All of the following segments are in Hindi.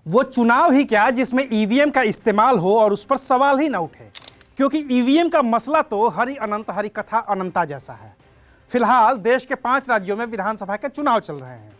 वो चुनाव ही क्या जिसमें ईवीएम का इस्तेमाल हो और उस पर सवाल ही ना उठे, क्योंकि ईवीएम का मसला तो हरि अनंत हरि कथा अनंता जैसा है। फिलहाल देश के 5 राज्यों में विधानसभा के चुनाव चल रहे हैं।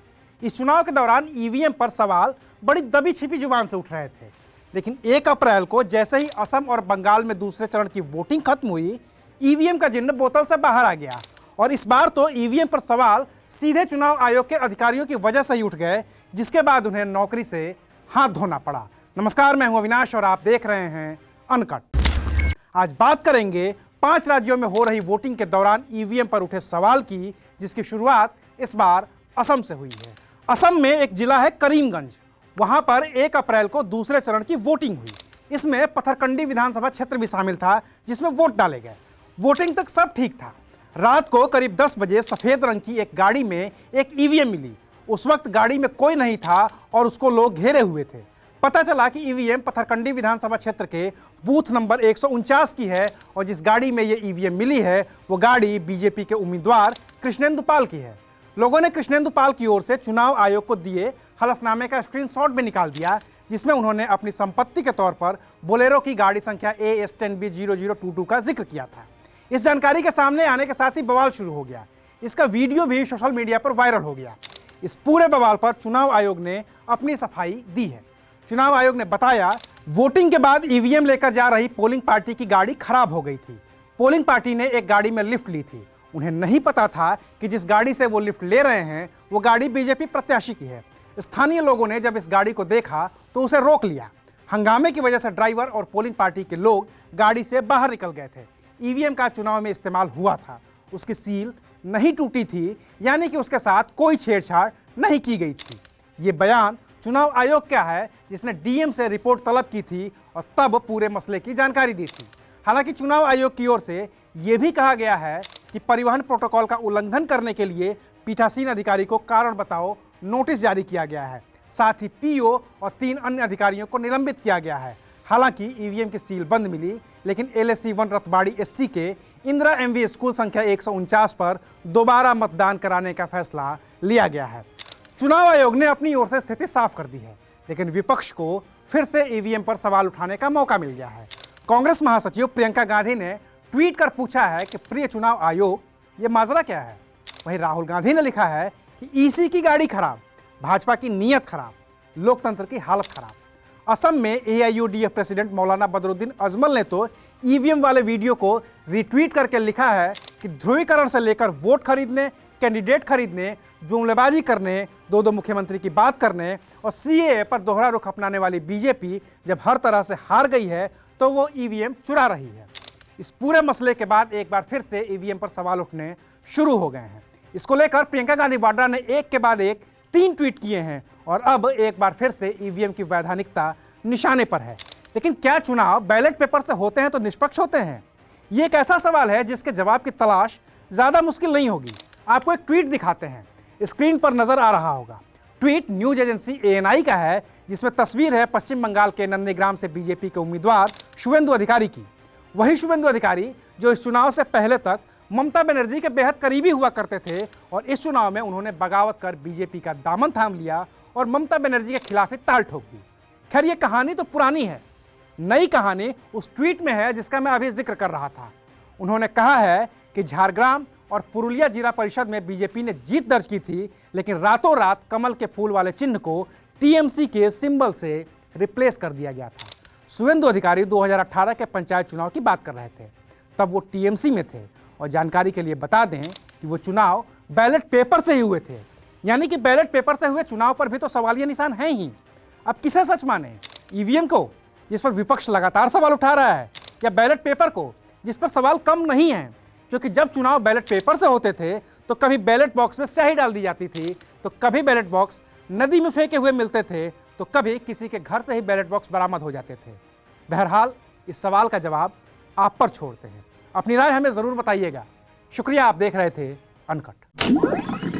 इस चुनाव के दौरान ईवीएम पर सवाल बड़ी दबी छिपी जुबान से उठ रहे थे, लेकिन 1 अप्रैल को जैसे ही असम और बंगाल में दूसरे चरण की वोटिंग खत्म हुई, ईवीएम का जिन्न बोतल से बाहर आ गया और इस बार तो ईवीएम पर सवाल सीधे चुनाव आयोग के अधिकारियों की वजह से ही उठ गए, जिसके बाद उन्हें नौकरी से हाथ धोना पड़ा। नमस्कार, मैं हूं अविनाश और आप देख रहे हैं अनकट। आज बात करेंगे 5 राज्यों में हो रही वोटिंग के दौरान ईवीएम पर उठे सवाल की, जिसकी शुरुआत इस बार असम से हुई है। असम में एक जिला है करीमगंज। वहां पर 1 अप्रैल को दूसरे चरण की वोटिंग हुई। इसमें पथरकंडी विधानसभा क्षेत्र भी शामिल था, जिसमें वोट डाले गए। वोटिंग तक सब ठीक था। रात को करीब 10 बजे सफेद रंग की एक गाड़ी में एक ईवीएम मिली। उस वक्त गाड़ी में कोई नहीं था और उसको लोग घेरे हुए थे। पता चला कि ईवीएम पथरकंडी विधानसभा क्षेत्र के बूथ नंबर 149 की है और जिस गाड़ी में ये ईवीएम मिली है वो गाड़ी बीजेपी के उम्मीदवार कृष्णेंदु पाल की है। लोगों ने कृष्णेंदु पाल की ओर से चुनाव आयोग को दिए हलफनामे का स्क्रीनशॉट भी निकाल दिया, जिसमें उन्होंने अपनी संपत्ति के तौर पर बोलेरो की गाड़ी संख्या AS10B0022 का जिक्र किया था। इस जानकारी के सामने आने के साथ ही बवाल शुरू हो गया। इसका वीडियो भी सोशल मीडिया पर वायरल हो गया। इस पूरे बवाल पर चुनाव आयोग ने अपनी सफाई दी है। चुनाव आयोग ने बताया, वोटिंग के बाद ईवीएम लेकर जा रही पोलिंग पार्टी की गाड़ी खराब हो गई थी। पोलिंग पार्टी ने एक गाड़ी में लिफ्ट ली थी। उन्हें नहीं पता था कि जिस गाड़ी से वो लिफ्ट ले रहे हैं वो गाड़ी बीजेपी प्रत्याशी की है। स्थानीय लोगों ने जब इस गाड़ी को देखा तो उसे रोक लिया। हंगामे की वजह से ड्राइवर और पोलिंग पार्टी के लोग गाड़ी से बाहर निकल गए थे। ईवीएम का चुनाव में इस्तेमाल हुआ था, उसकी सील नहीं टूटी थी, यानी कि उसके साथ कोई छेड़छाड़ नहीं की गई थी। ये बयान चुनाव आयोग का है, जिसने डीएम से रिपोर्ट तलब की थी और तब पूरे मसले की जानकारी दी थी। हालांकि चुनाव आयोग की ओर से यह भी कहा गया है कि परिवहन प्रोटोकॉल का उल्लंघन करने के लिए पीठासीन अधिकारी को कारण बताओ नोटिस जारी किया गया है। साथ ही पीओ और 3 अन्य अधिकारियों को निलंबित किया गया है। हालांकि ईवीएम की सील बंद मिली, लेकिन LAC 1 रतबाड़ी SC के इंदिरा MV स्कूल संख्या 149 पर दोबारा मतदान कराने का फैसला लिया गया है। चुनाव आयोग ने अपनी ओर से स्थिति साफ कर दी है, लेकिन विपक्ष को फिर से ईवीएम पर सवाल उठाने का मौका मिल गया है। कांग्रेस महासचिव प्रियंका गांधी ने ट्वीट कर पूछा है कि प्रिय चुनाव आयोग, ये माजरा क्या है। वहीं राहुल गांधी ने लिखा है कि EC की गाड़ी खराब, भाजपा की नीयत खराब, लोकतंत्र की हालत खराब। असम में AIUDF प्रेसिडेंट मौलाना बदरुद्दीन अजमल ने तो ईवीएम वाले वीडियो को रिट्वीट करके लिखा है कि ध्रुवीकरण से लेकर वोट खरीदने, कैंडिडेट खरीदने, जुमलेबाजी करने, 2 मुख्यमंत्री की बात करने और CAA पर दोहरा रुख अपनाने वाली बीजेपी जब हर तरह से हार गई है तो वो ईवीएम चुरा रही है। इस पूरे मसले के बाद एक बार फिर से ईवीएम पर सवाल उठने शुरू हो गए हैं। इसको लेकर प्रियंका गांधी वाड्रा ने एक के बाद एक 3 ट्वीट किए हैं और अब एक बार फिर से ईवीएम की वैधानिकता निशाने पर है। लेकिन क्या चुनाव बैलेट पेपर से होते हैं तो निष्पक्ष होते हैं? ये एक ऐसा सवाल है जिसके जवाब की तलाश ज़्यादा मुश्किल नहीं होगी। आपको एक ट्वीट दिखाते हैं, स्क्रीन पर नजर आ रहा होगा। ट्वीट न्यूज एजेंसी ANI का है, जिसमें तस्वीर है पश्चिम बंगाल के नंदीग्राम से बीजेपी के उम्मीदवार शुवेंदु अधिकारी की। वही शुवेंदु अधिकारी जो इस चुनाव से पहले तक ममता बनर्जी के बेहद करीबी हुआ करते थे और इस चुनाव में उन्होंने बगावत कर बीजेपी का दामन थाम लिया और ममता बनर्जी के खिलाफ ही ताल ठोक दी। खैर, ये कहानी तो पुरानी है। नई कहानी उस ट्वीट में है जिसका मैं अभी जिक्र कर रहा था। उन्होंने कहा है कि झारग्राम और पुरुलिया जिला परिषद में बीजेपी ने जीत दर्ज की थी, लेकिन रातों रात कमल के फूल वाले चिन्ह को TMC के सिंबल से रिप्लेस कर दिया गया था। शुवेंदु अधिकारी 2018 के पंचायत चुनाव की बात कर रहे थे, तब वो TMC में थे। और जानकारी के लिए बता दें कि वो चुनाव बैलेट पेपर से ही हुए थे, यानी कि बैलेट पेपर से हुए चुनाव पर भी तो सवालिया निशान हैं ही। अब किसे सच माने, ईवीएम को जिस पर विपक्ष लगातार सवाल उठा रहा है, या बैलेट पेपर को जिस पर सवाल कम नहीं है? क्योंकि जब चुनाव बैलेट पेपर से होते थे तो कभी बैलेट बॉक्स में स्याही डाल दी जाती थी, तो कभी बैलेट बॉक्स नदी में फेंके हुए मिलते थे, तो कभी किसी के घर से ही बैलेट बॉक्स बरामद हो जाते थे। बहरहाल, इस सवाल का जवाब आप पर छोड़ते हैं। अपनी राय हमें ज़रूर बताइएगा। शुक्रिया, आप देख रहे थे अनकट।